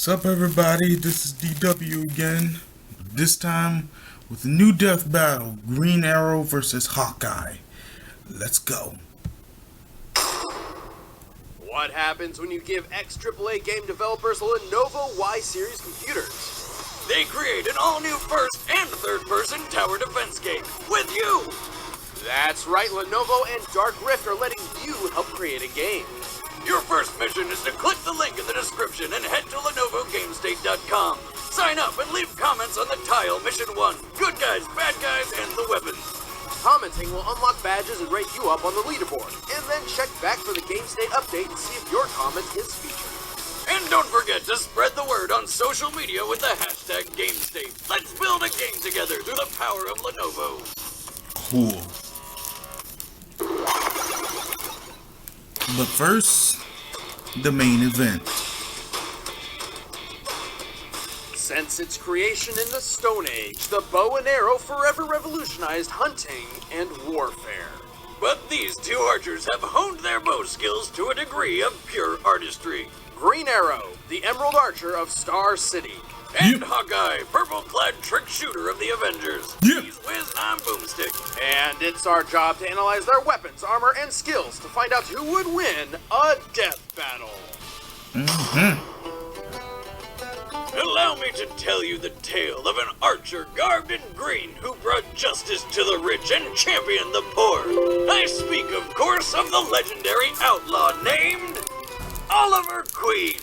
Sup everybody, this is DW again. This time with a new death battle, Green Arrow versus Hawkeye. Let's go. What happens when you give ex-AAA game developers Lenovo Y-Series computers? They create an all-new first and third-person tower defense game with you! That's right, Lenovo and Dark Rift are letting you help create a game. Your first mission is to click the link in the description and head to LenovoGameState.com. Sign up and leave comments on the tile Mission 1, good guys, bad guys, and the weapons. Commenting will unlock badges and rate you up on the leaderboard, and then check back for the Game State update and see if your comment is featured. And don't forget to spread the word on social media with the hashtag GameState. Let's build a game together through the power of Lenovo. Cool. But first, the main event. Since its creation in the Stone Age, the bow and arrow forever revolutionized hunting and warfare. But these two archers have honed their bow skills to a degree of pure artistry. Green Arrow, the Emerald Archer of Star City. And Hawkeye, purple-clad trick shooter of the Avengers. He's Wiz, I'm Boomstick. And it's our job to analyze their weapons, armor, and skills to find out who would win a death battle. Allow me to tell you the tale of an archer garbed in green who brought justice to the rich and championed the poor. I speak, of course, of the legendary outlaw named Oliver Queen.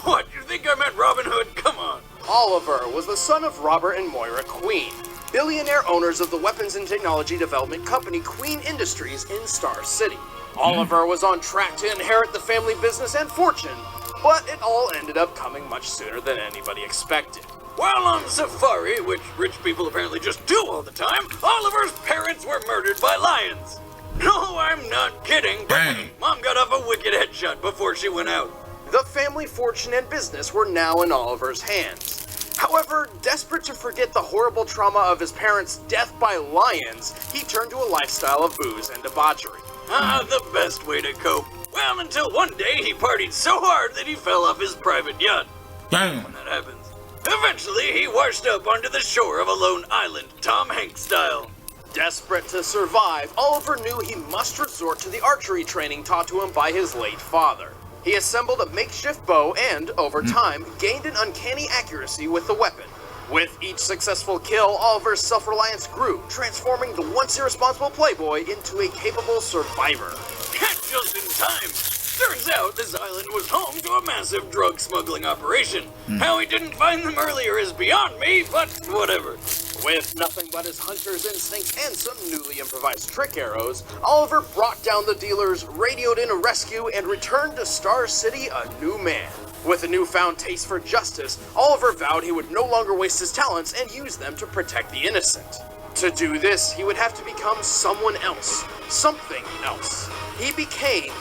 What, you think I meant Robin Hood? Come on. Oliver was the son of Robert and Moira Queen, billionaire owners of the weapons and technology development company Queen Industries in Star City. Oliver was on track to inherit the family business and fortune, but it all ended up coming much sooner than anybody expected. While on safari, which rich people apparently just do all the time, Oliver's parents were murdered by lions. No, I'm not kidding, but Mom got off a wicked headshot before she went out. The family fortune and business were now in Oliver's hands. However, desperate to forget the horrible trauma of his parents' death by lions, he turned to a lifestyle of booze and debauchery. The best way to cope. Well, until one day he partied so hard that he fell off his private yacht. Damn. When that happens. Eventually, he washed up onto the shore of a lone island, Tom Hanks style. Desperate to survive, Oliver knew he must resort to the archery training taught to him by his late father. He assembled a makeshift bow and, over time, gained an uncanny accuracy with the weapon. With each successful kill, Oliver's self-reliance grew, transforming the once irresponsible playboy into a capable survivor. And just in time. Turns out this island was home to a massive drug smuggling operation. How he didn't find them earlier is beyond me, but whatever. With nothing but his hunter's instincts and some newly improvised trick arrows, Oliver brought down the dealers, radioed in a rescue, and returned to Star City a new man. With a newfound taste for justice, Oliver vowed he would no longer waste his talents and use them to protect the innocent. To do this, he would have to become someone else, something else. He became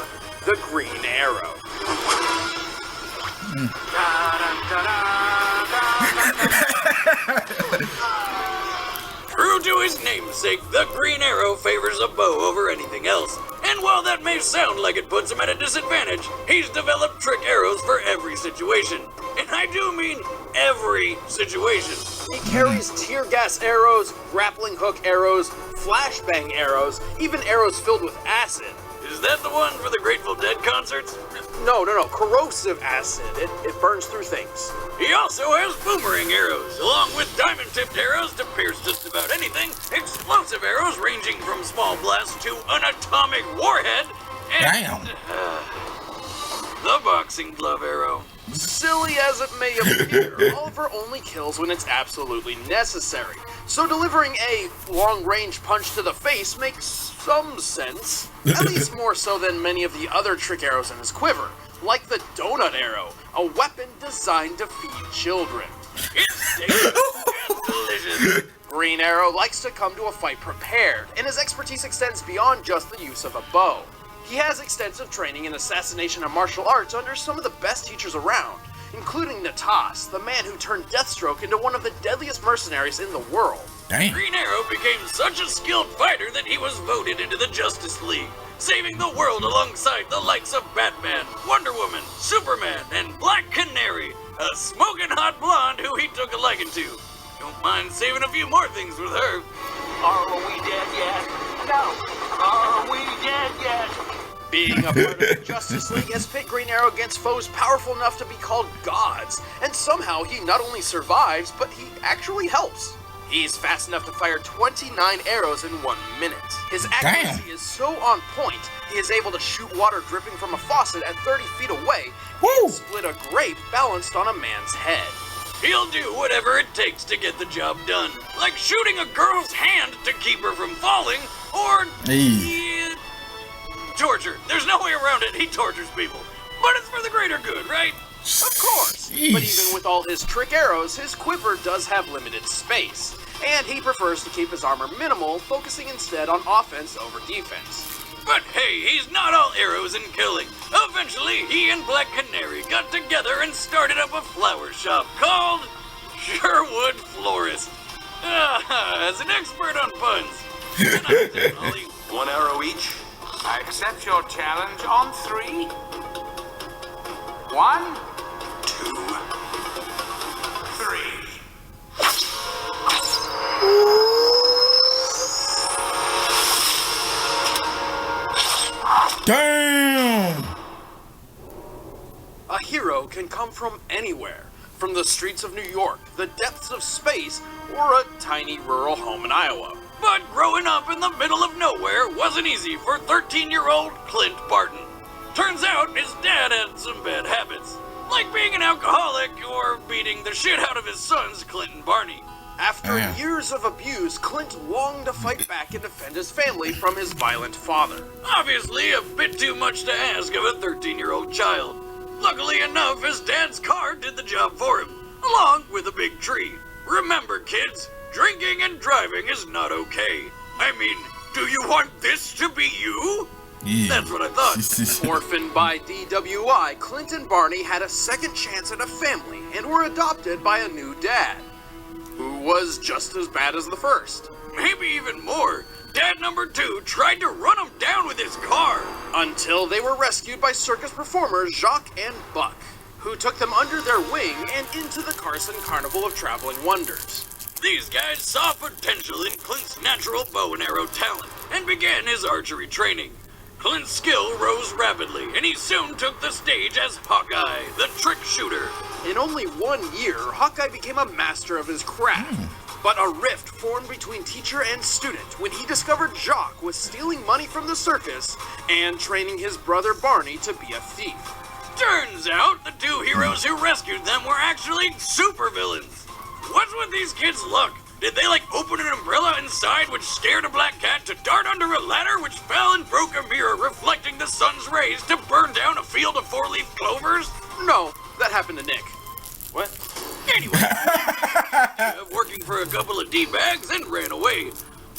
the Green Arrow. True to his namesake, the Green Arrow favors a bow over anything else. And while that may sound like it puts him at a disadvantage, he's developed trick arrows for every situation. And I do mean every situation. He carries tear gas arrows, grappling hook arrows, flashbang arrows, even arrows filled with acid. Is that the one for the Grateful Dead concerts? No, corrosive acid. It burns through things. He also has boomerang arrows, along with diamond-tipped arrows to pierce just about anything, explosive arrows ranging from small blasts to an atomic warhead, and the boxing glove arrow. Silly as it may appear, Oliver only kills when it's absolutely necessary, so delivering a long-range punch to the face makes some sense, at least more so than many of the other trick arrows in his quiver, like the donut arrow, a weapon designed to feed children. It's tasty and delicious. Green Arrow likes to come to a fight prepared, and his expertise extends beyond just the use of a bow. He has extensive training in assassination and martial arts under some of the best teachers around, including Natas, the man who turned Deathstroke into one of the deadliest mercenaries in the world. Damn. Green Arrow became such a skilled fighter that he was voted into the Justice League, saving the world alongside the likes of Batman, Wonder Woman, Superman, and Black Canary. A liking to. Don't mind saving a few more things with her. Are we dead yet? No. Are we dead yet? Being a part of the Justice League has pit Green Arrow against foes powerful enough to be called gods, and somehow he not only survives, but he actually helps. He's fast enough to fire 29 arrows in 1 minute. His accuracy is so on point, he is able to shoot water dripping from a faucet at 30 feet away and split a grape balanced on a man's head. He'll do whatever it takes to get the job done, like shooting a girl's hand to keep her from falling, or torture. There's no way around it. He tortures people, but it's for the greater good, right? Of course. But even with all his trick arrows, his quiver does have limited space, and he prefers to keep his armor minimal, focusing instead on offense over defense. But hey, he's not all arrows and killing. Eventually, he and Black Canary got together and started up a flower shop called Sherwood Florist. As an expert on puns, and I'm saying, Ollie, 1 arrow each. I accept your challenge on 3. 1, 2, 3. Damn! A hero can come from anywhere, from the streets of New York, the depths of space, or a tiny rural home in Iowa. but growing up in the middle of nowhere wasn't easy for 13-year-old Clint Barton. Turns out his dad had some bad habits, like being an alcoholic or beating the shit out of his sons, Clint and Barney. After years of abuse, Clint longed to fight back and defend his family from his violent father. Obviously, a bit too much to ask of a 13-year-old child. Luckily enough, his dad's car did the job for him, along with a big tree. Remember, kids, drinking and driving is not okay. I mean, do you want this to be you? Yeah. That's what I thought. Orphaned by DWI, Clint and Barney had a second chance at a family and were adopted by a new dad, who was just as bad as the first. Maybe even more. Dad number 2 tried to run him down with his car. Until they were rescued by circus performers Jacques and Buck, who took them under their wing and into the Carson Carnival of Traveling Wonders. These guys saw potential in Clint's natural bow and arrow talent and began his archery training. Clint's skill rose rapidly, and he soon took the stage as Hawkeye, the trick shooter. In only 1 year, Hawkeye became a master of his craft. But a rift formed between teacher and student when he discovered Jacques was stealing money from the circus and training his brother Barney to be a thief. Turns out the 2 heroes who rescued them were actually supervillains. What's with these kids' luck? Did they open an umbrella inside which scared a black cat to dart under a ladder which fell and broke a mirror reflecting the sun's rays to burn down a field of 4-leaf clovers? No, that happened to Nick. What? Anyway, working for a couple of D-bags and ran away.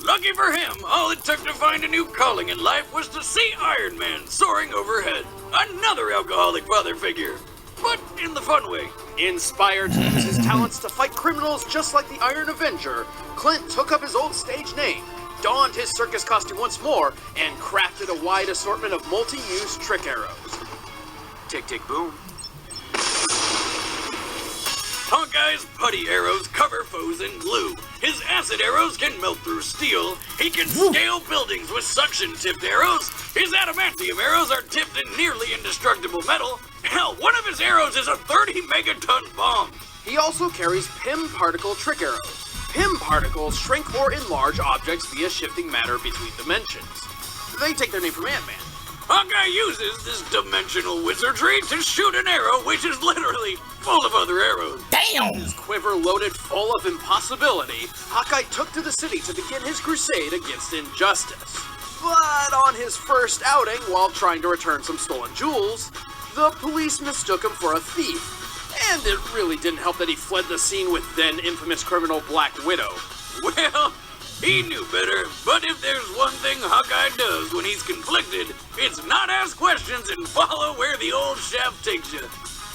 Lucky for him, all it took to find a new calling in life was to see Iron Man soaring overhead. Another alcoholic father figure, but in the fun way. Inspired to use his talents to fight criminals just like the Iron Avenger, Clint took up his old stage name, donned his circus costume once more, and crafted a wide assortment of multi-use trick arrows. Tick, tick, boom. Hawkeye's putty arrows cover foes in glue. His acid arrows can melt through steel. He can scale buildings with suction-tipped arrows. His adamantium arrows are tipped in nearly indestructible metal. Hell, one of his arrows is a 30-megaton bomb. He also carries PIM particle trick arrows. PIM particles shrink or enlarge objects via shifting matter between dimensions. They take their name from Ant-Man. Hawkeye uses this dimensional wizardry to shoot an arrow which is literally full of other arrows. Damn! His quiver loaded full of impossibility, Hawkeye took to the city to begin his crusade against injustice. But on his first outing, while trying to return some stolen jewels, the police mistook him for a thief. And it really didn't help that he fled the scene with then infamous criminal Black Widow. Well, he knew better, but if there's one thing Hawkeye does when he's conflicted, it's not ask questions and follow where the old shaft takes you.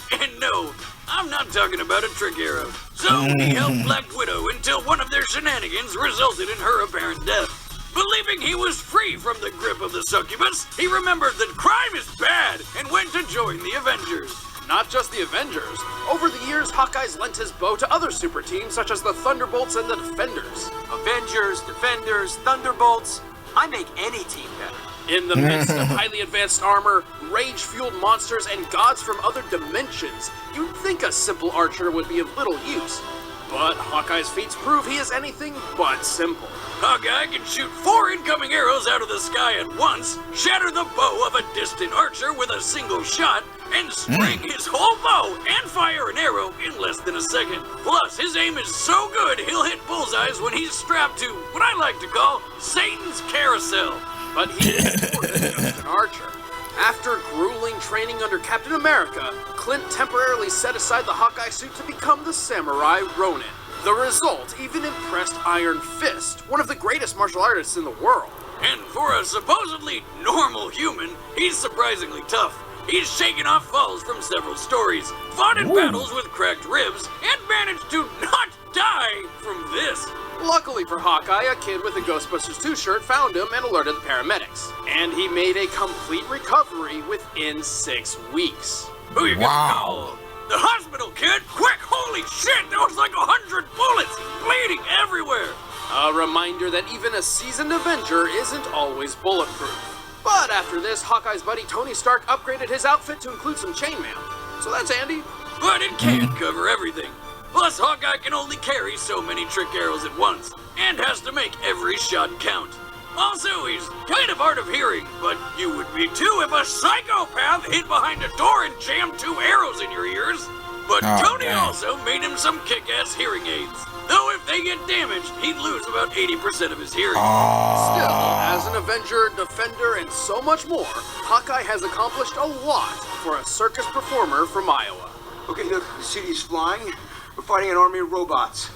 And no, I'm not talking about a trick arrow. So he helped Black Widow until one of their shenanigans resulted in her apparent death. Believing he was free from the grip of the succubus, he remembered that crime is bad and went to join the Avengers. not just the Avengers. Over the years, Hawkeye's lent his bow to other super teams such as the Thunderbolts and the Defenders. Avengers, Defenders, Thunderbolts. I make any team better. In the midst of highly advanced armor, rage-fueled monsters, and gods from other dimensions, you'd think a simple archer would be of little use. But Hawkeye's feats prove he is anything but simple. Hawkeye can shoot 4 incoming arrows out of the sky at once, shatter the bow of a distant archer with a single shot, and string his whole bow and fire an arrow in less than a second. Plus, his aim is so good he'll hit bullseyes when he's strapped to what I like to call Satan's carousel. But he is more than just an archer. After grueling training under Captain America, Clint temporarily set aside the Hawkeye suit to become the samurai Ronin. The result even impressed Iron Fist, one of the greatest martial artists in the world. And for a supposedly normal human, he's surprisingly tough. He's shaken off falls from several stories, fought in battles with cracked ribs, and managed to not die from this. Luckily for Hawkeye, a kid with a Ghostbusters 2 shirt found him and alerted the paramedics. And he made a complete recovery within 6 weeks. Who you gonna call? The hospital, kid! Quick! Holy shit! There was like 100 bullets! Bleeding everywhere! A reminder that even a seasoned Avenger isn't always bulletproof. But after this, Hawkeye's buddy Tony Stark upgraded his outfit to include some chainmail. So that's handy. But it can't cover everything. Plus, Hawkeye can only carry so many trick arrows at once, and has to make every shot count. Also, he's kind of hard of hearing, but you would be too if a psychopath hid behind a door and jammed 2 arrows in your ears. But Tony also made him some kick-ass hearing aids. Though if they get damaged, he'd lose about 80% of his hearing. Still, as an Avenger, Defender, and so much more, Hawkeye has accomplished a lot for a circus performer from Iowa. Okay, look, the city's flying. We're fighting an army of robots.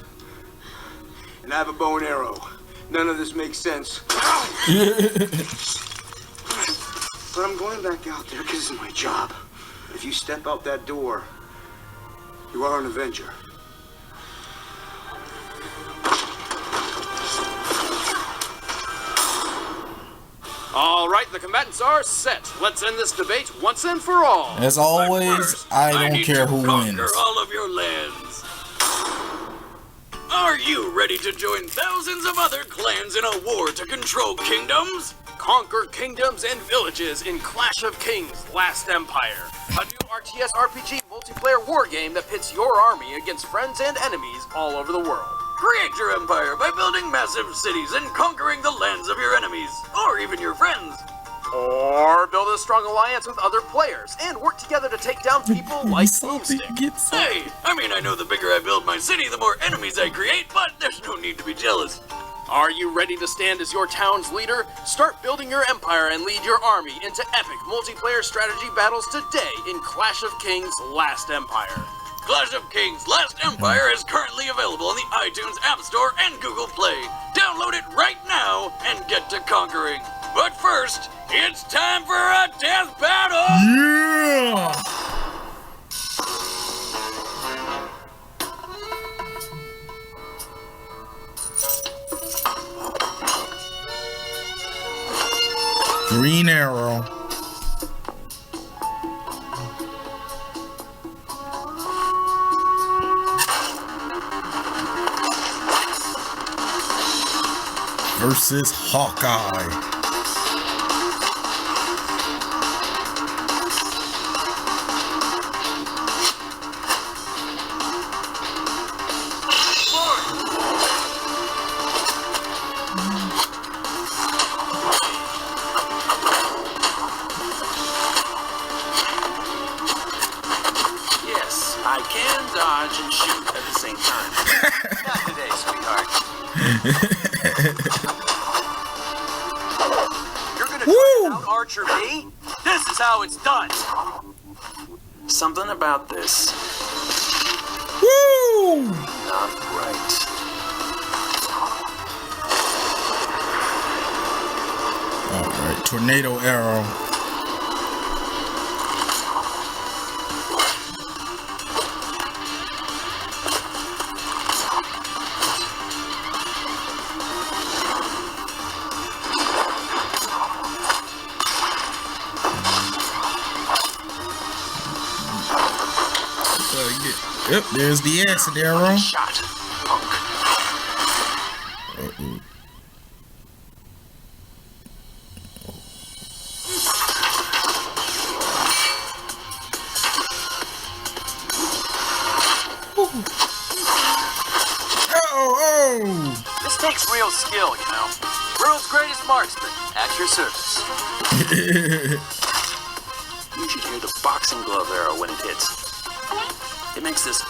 And I have a bow and arrow. None of this makes sense. But I'm going back out there because it's my job. If you step out that door, you are an Avenger. All right, the combatants are set. Let's end this debate once and for all. As always, First, I don't need care to who conquer wins. all of your lands. Are you ready to join thousands of other clans in a war to control kingdoms? Conquer kingdoms and villages in Clash of Kings: Last Empire, a new RTS RPG multiplayer war game that pits your army against friends and enemies all over the world. Create your empire by building massive cities and conquering the lands of your enemies, or even your friends. Or build a strong alliance with other players and work together to take down people like Boomstick. Hey, I know the bigger I build my city, the more enemies I create, but there's no need to be jealous. Are you ready to stand as your town's leader? Start building your empire and lead your army into epic multiplayer strategy battles today in Clash of Kings: Last Empire. Clash of Kings: Last Empire is currently available on the iTunes App Store and Google Play. Download it right now and get to conquering. But first, it's time for a death battle! Yeah! Green Arrow. Versus Hawkeye. Yes, I can dodge and shoot at the same time. Not today, sweetheart. You're gonna try to out-archer me? This is how it's done. Something about this. Woo! Not right. Alright, tornado arrow. Yeah. Yep, there's the acid arrow. Shot, punk. Uh-oh. Oh! This takes real skill, you know. World's greatest marksman, at your service. You should hear the boxing glove arrow when it hits. It makes this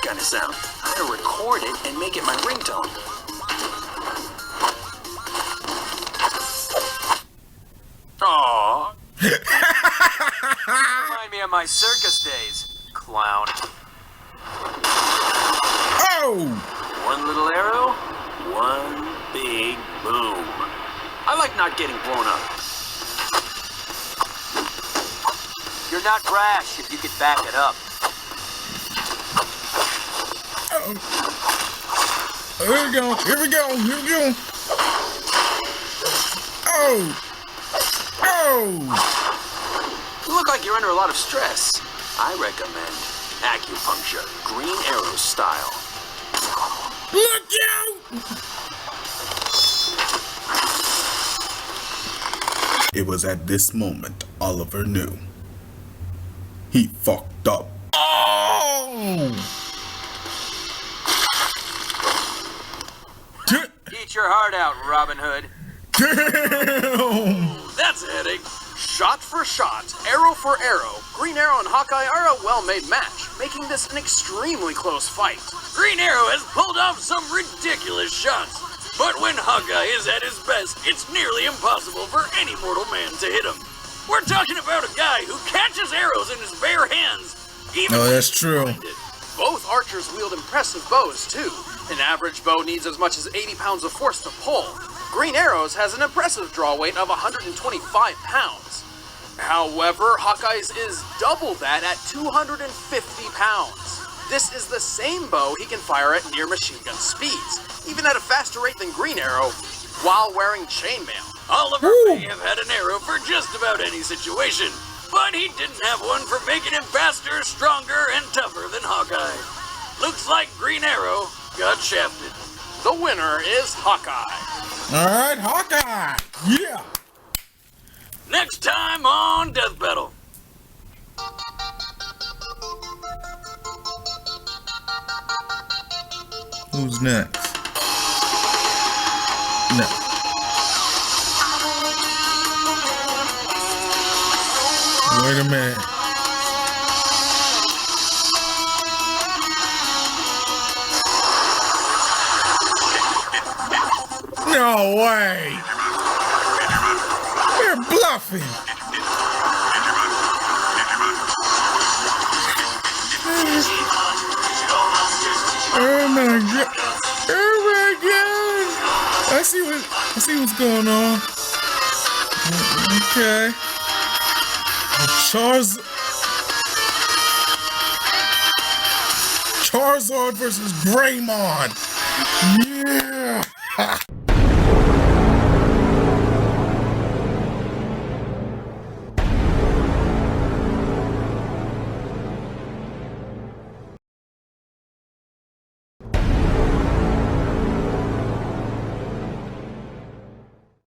kind of sound. I'm gonna record it and make it my ringtone. Aww. Remind me of my circus days, clown. Oh! One little arrow, one big boom. I like not getting blown up. You're not brash if you could back it up. Here we go, here we go, here we go. Oh! Oh! You look like you're under a lot of stress. I recommend acupuncture, green arrow style. Look out! It was at this moment Oliver knew. He fucked up. Oh! Eat your heart out, Robin Hood. Damn! That's a headache. Shot for shot, arrow for arrow, Green Arrow and Hawkeye are a well-made match, making this an extremely close fight. Green Arrow has pulled off some ridiculous shots, but when Hawkeye is at his best, it's nearly impossible for any mortal man to hit him. We're talking about a guy who catches arrows in his bare hands. Even Oh, that's true. Both archers wield impressive bows, too. An average bow needs as much as 80 pounds of force to pull. Green Arrows has an impressive draw weight of 125 pounds. However, Hawkeye's is double that at 250 pounds. This is the same bow he can fire at near machine gun speeds, even at a faster rate than Green Arrow, while wearing chainmail. Oliver may have had an arrow for just about any situation, but he didn't have one for making him faster, stronger, and tougher than Hawkeye. Looks like Green Arrow got shafted. The winner is Hawkeye. Alright, Hawkeye! Yeah! Next time on Death Battle. Who's next? No. Wait a minute. No way! You're bluffing! Oh my god! Oh my god! I see what's going on. Okay. Charizard versus Greymon. Yeah.